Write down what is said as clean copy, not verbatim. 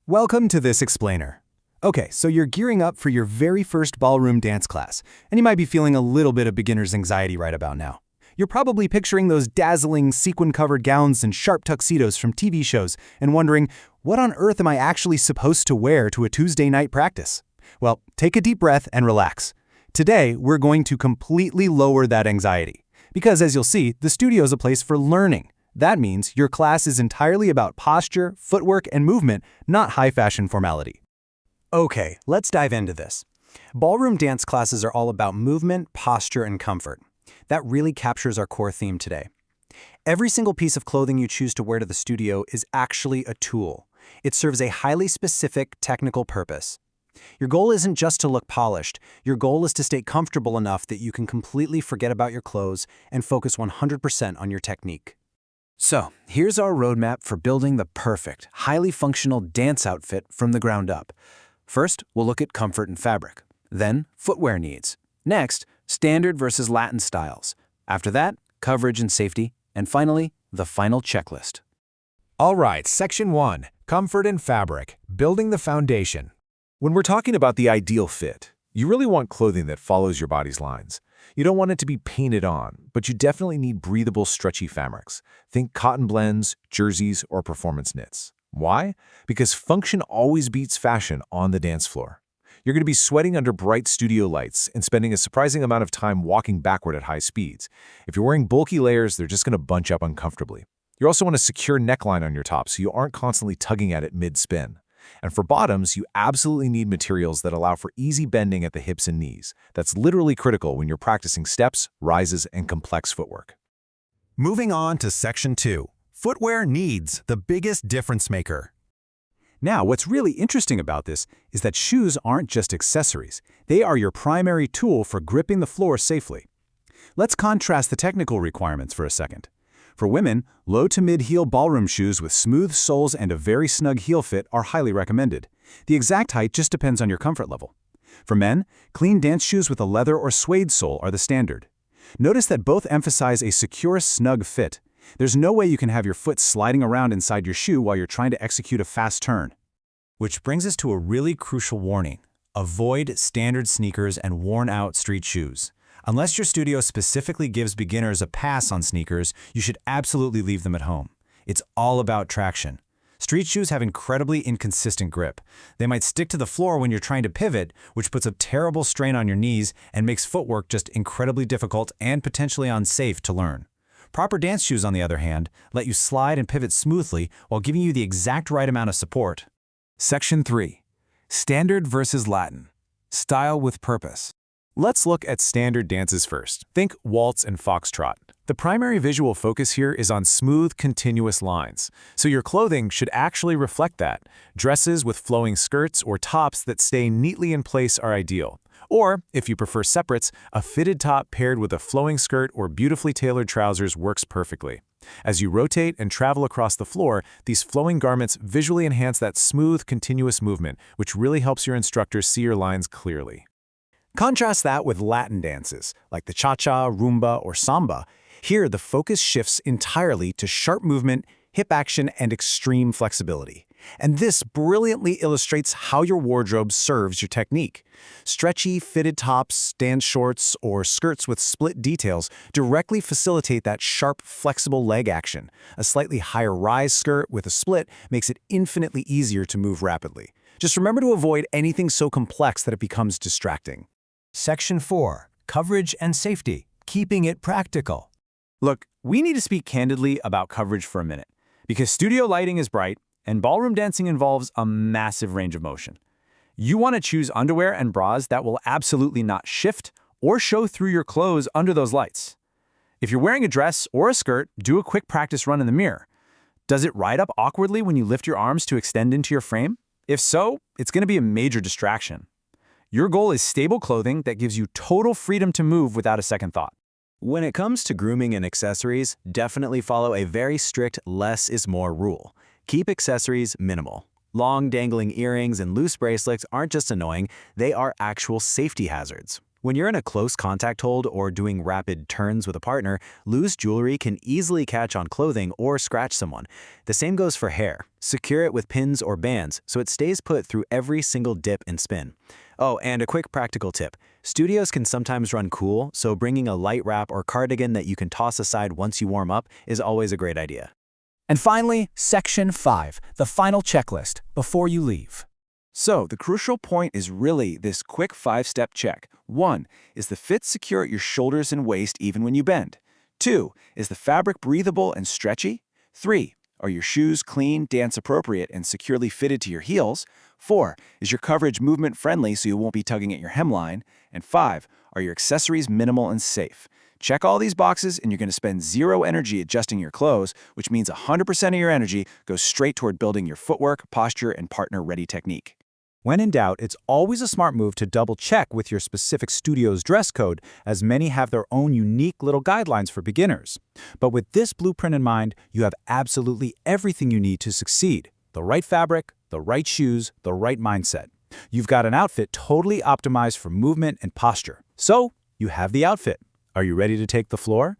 Welcome to this explainer. Okay, so you're gearing up for your very first ballroom dance class, and you might be feeling a little bit of beginner's anxiety right about now. You're probably picturing those dazzling sequin-covered gowns and sharp tuxedos from TV shows and wondering, what on earth am I actually supposed to wear to a Tuesday night practice? Well, take a deep breath and relax. Today, we're going to completely lower that anxiety. Because as you'll see, the studio is a place for learning. That means your class is entirely about posture, footwork, and movement, not high-fashion formality. Okay, let's dive into this. Ballroom dance classes are all about movement, posture, and comfort. That really captures our core theme today. Every single piece of clothing you choose to wear to the studio is actually a tool. It serves a highly specific technical purpose. Your goal isn't just to look polished. Your goal is to stay comfortable enough that you can completely forget about your clothes and focus 100% on your technique. So, here's our roadmap for building the perfect, highly functional dance outfit from the ground up. First, we'll look at comfort and fabric. Then, footwear needs. Next, standard versus Latin styles. After that, coverage and safety. And finally, the final checklist. All right, Section 1, Comfort and Fabric, Building the Foundation. When we're talking about the ideal fit, you really want clothing that follows your body's lines. You don't want it to be painted on, but you definitely need breathable, stretchy fabrics. Think cotton blends, jerseys, or performance knits. Why? Because function always beats fashion on the dance floor. You're going to be sweating under bright studio lights and spending a surprising amount of time walking backward at high speeds. If you're wearing bulky layers, they're just going to bunch up uncomfortably. You also want a secure neckline on your top so you aren't constantly tugging at it mid-spin. And for bottoms, you absolutely need materials that allow for easy bending at the hips and knees. That's literally critical when you're practicing steps, rises, and complex footwork. Moving on to Section 2, Footwear Needs, the biggest difference maker. Now, what's really interesting about this is that shoes aren't just accessories. They are your primary tool for gripping the floor safely. Let's contrast the technical requirements for a second. For women, low to mid-heel ballroom shoes with smooth soles and a very snug heel fit are highly recommended. The exact height just depends on your comfort level. For men, clean dance shoes with a leather or suede sole are the standard. Notice that both emphasize a secure, snug fit. There's no way you can have your foot sliding around inside your shoe while you're trying to execute a fast turn. Which brings us to a really crucial warning. Avoid standard sneakers and worn-out street shoes. Unless your studio specifically gives beginners a pass on sneakers, you should absolutely leave them at home. It's all about traction. Street shoes have incredibly inconsistent grip. They might stick to the floor when you're trying to pivot, which puts a terrible strain on your knees and makes footwork just incredibly difficult and potentially unsafe to learn. Proper dance shoes, on the other hand, let you slide and pivot smoothly while giving you the exact right amount of support. Section 3. Standard versus Latin. Style with purpose. Let's look at standard dances first. Think waltz and foxtrot. The primary visual focus here is on smooth, continuous lines. So your clothing should actually reflect that. Dresses with flowing skirts or tops that stay neatly in place are ideal. Or, if you prefer separates, a fitted top paired with a flowing skirt or beautifully tailored trousers works perfectly. As you rotate and travel across the floor, these flowing garments visually enhance that smooth, continuous movement, which really helps your instructors see your lines clearly. Contrast that with Latin dances, like the cha-cha, rumba, or samba. Here, the focus shifts entirely to sharp movement, hip action, and extreme flexibility. And this brilliantly illustrates how your wardrobe serves your technique. Stretchy, fitted tops, dance shorts, or skirts with split details directly facilitate that sharp, flexible leg action. A slightly higher rise skirt with a split makes it infinitely easier to move rapidly. Just remember to avoid anything so complex that it becomes distracting. Section 4. Coverage and Safety. Keeping it practical. Look, we need to speak candidly about coverage for a minute, because studio lighting is bright, and ballroom dancing involves a massive range of motion. You want to choose underwear and bras that will absolutely not shift or show through your clothes under those lights. If you're wearing a dress or a skirt, do a quick practice run in the mirror. Does it ride up awkwardly when you lift your arms to extend into your frame? If so, it's going to be a major distraction. Your goal is stable clothing that gives you total freedom to move without a second thought. When it comes to grooming and accessories, definitely follow a very strict less is more rule. Keep accessories minimal. Long dangling earrings and loose bracelets aren't just annoying, they are actual safety hazards. When you're in a close contact hold or doing rapid turns with a partner, loose jewelry can easily catch on clothing or scratch someone. The same goes for hair. Secure it with pins or bands so it stays put through every single dip and spin. Oh, and a quick practical tip. Studios can sometimes run cool, so bringing a light wrap or cardigan that you can toss aside once you warm up is always a great idea. And finally, Section 5, the final checklist, before you leave. So, the crucial point is really this quick 5-step check. 1. Is the fit secure at your shoulders and waist even when you bend? 2. Is the fabric breathable and stretchy? 3. Are your shoes clean, dance appropriate, and securely fitted to your heels? 4. Is your coverage movement friendly so you won't be tugging at your hemline? And 5. Are your accessories minimal and safe? Check all these boxes and you're going to spend zero energy adjusting your clothes, which means 100% of your energy goes straight toward building your footwork, posture, and partner-ready technique. When in doubt, it's always a smart move to double-check with your specific studio's dress code, as many have their own unique little guidelines for beginners. But with this blueprint in mind, you have absolutely everything you need to succeed. The right fabric, the right shoes, the right mindset. You've got an outfit totally optimized for movement and posture. So, you have the outfit. Are you ready to take the floor?